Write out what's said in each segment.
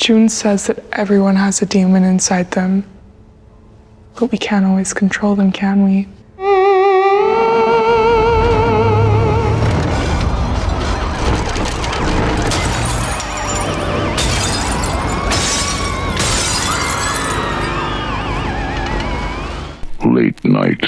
June says that everyone has a demon inside them, but we can't always control them, can we? Late Night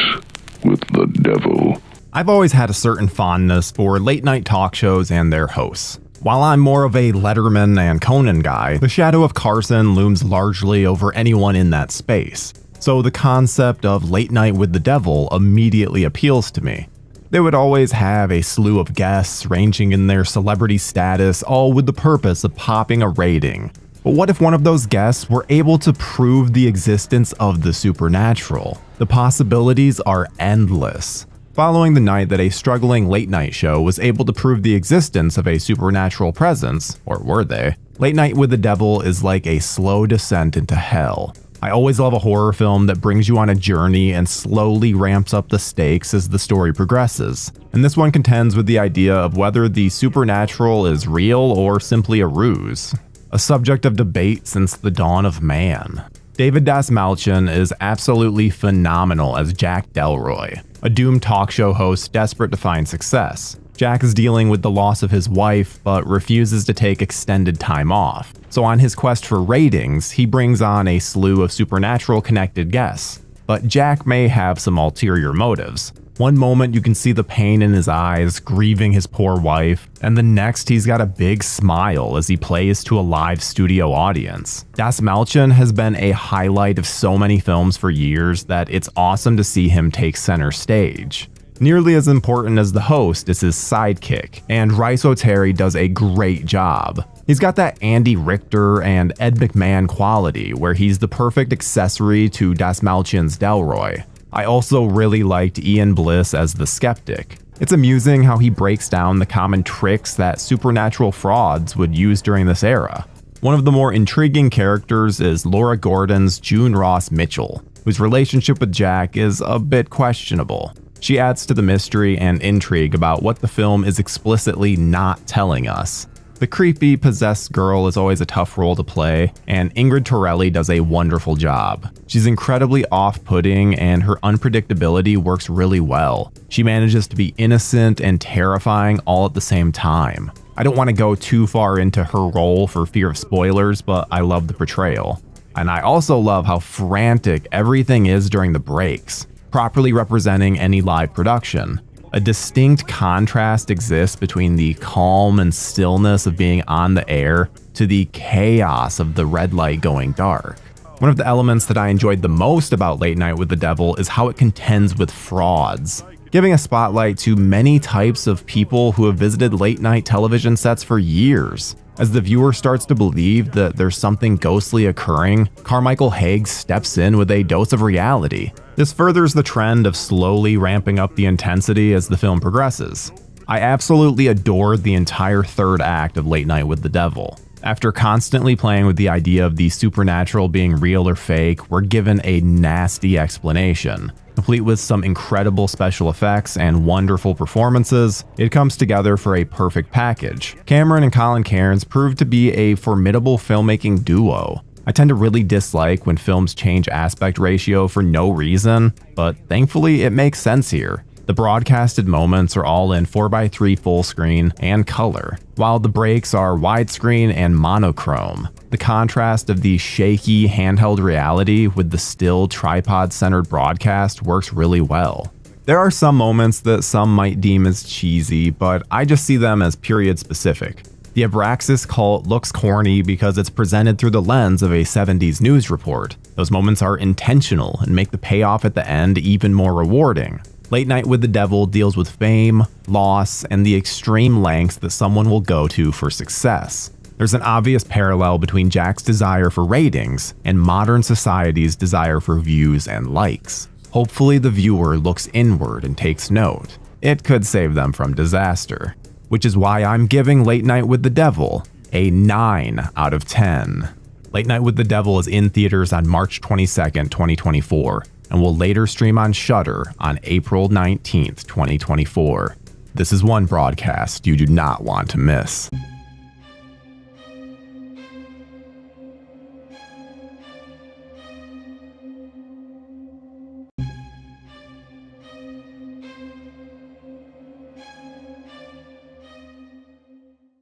with the Devil. I've always had a certain fondness for late night talk shows and their hosts. While I'm more of a Letterman and Conan guy, the shadow of Carson looms largely over anyone in that space. So the concept of Late Night with the Devil immediately appeals to me. They would always have a slew of guests ranging in their celebrity status, all with the purpose of popping a rating. But what if one of those guests were able to prove the existence of the supernatural? The possibilities are endless. Following the night that a struggling late night show was able to prove the existence of a supernatural presence, or were they, Late Night with the Devil is like a slow descent into hell. I always love a horror film that brings you on a journey and slowly ramps up the stakes as the story progresses. And this one contends with the idea of whether the supernatural is real or simply a ruse. A subject of debate since the dawn of man. David Dastmalchian is absolutely phenomenal as Jack Delroy, a doomed talk show host desperate to find success. Jack is dealing with the loss of his wife, but refuses to take extended time off. So on his quest for ratings, he brings on a slew of supernatural connected guests. But Jack may have some ulterior motives. One moment you can see the pain in his eyes, grieving his poor wife, and the next he's got a big smile as he plays to a live studio audience. Dastmalchian has been a highlight of so many films for years that it's awesome to see him take center stage. Nearly as important as the host is his sidekick, and Rice O'Terry does a great job. He's got that Andy Richter and Ed McMahon quality where he's the perfect accessory to Dastmalchian's Delroy. I also really liked Ian Bliss as the skeptic. It's amusing how he breaks down the common tricks that supernatural frauds would use during this era. One of the more intriguing characters is Laura Gordon's June Ross Mitchell, whose relationship with Jack is a bit questionable. She adds to the mystery and intrigue about what the film is explicitly not telling us. The creepy, possessed girl is always a tough role to play, and Ingrid Torelli does a wonderful job. She's incredibly off-putting, and her unpredictability works really well. She manages to be innocent and terrifying all at the same time. I don't want to go too far into her role for fear of spoilers, but I love the portrayal. And I also love how frantic everything is during the breaks, properly representing any live production. A distinct contrast exists between the calm and stillness of being on the air to the chaos of the red light going dark. One of the elements that I enjoyed the most about Late Night with the Devil is how it contends with frauds, giving a spotlight to many types of people who have visited late night television sets for years. As the viewer starts to believe that there's something ghostly occurring, Carmichael Hague steps in with a dose of reality. This furthers the trend of slowly ramping up the intensity as the film progresses. I absolutely adored the entire third act of Late Night with the Devil. After constantly playing with the idea of the supernatural being real or fake, we're given a nasty explanation. Complete with some incredible special effects and wonderful performances, it comes together for a perfect package. Cameron and Colin Cairns proved to be a formidable filmmaking duo. I tend to really dislike when films change aspect ratio for no reason, but thankfully it makes sense here. The broadcasted moments are all in 4:3 full screen and color, while the breaks are widescreen and monochrome. The contrast of the shaky handheld reality with the still tripod-centered broadcast works really well. There are some moments that some might deem as cheesy, but I just see them as period-specific. The Abraxas cult looks corny because it's presented through the lens of a 70s news report. Those moments are intentional and make the payoff at the end even more rewarding. Late Night with the Devil deals with fame, loss, and the extreme lengths that someone will go to for success. There's an obvious parallel between Jack's desire for ratings and modern society's desire for views and likes. Hopefully the viewer looks inward and takes note. It could save them from disaster. Which is why I'm giving Late Night with the Devil a 9 out of 10. Late Night with the Devil is in theaters on March 22nd, 2024, and will later stream on Shudder on April 19th, 2024. This is one broadcast you do not want to miss.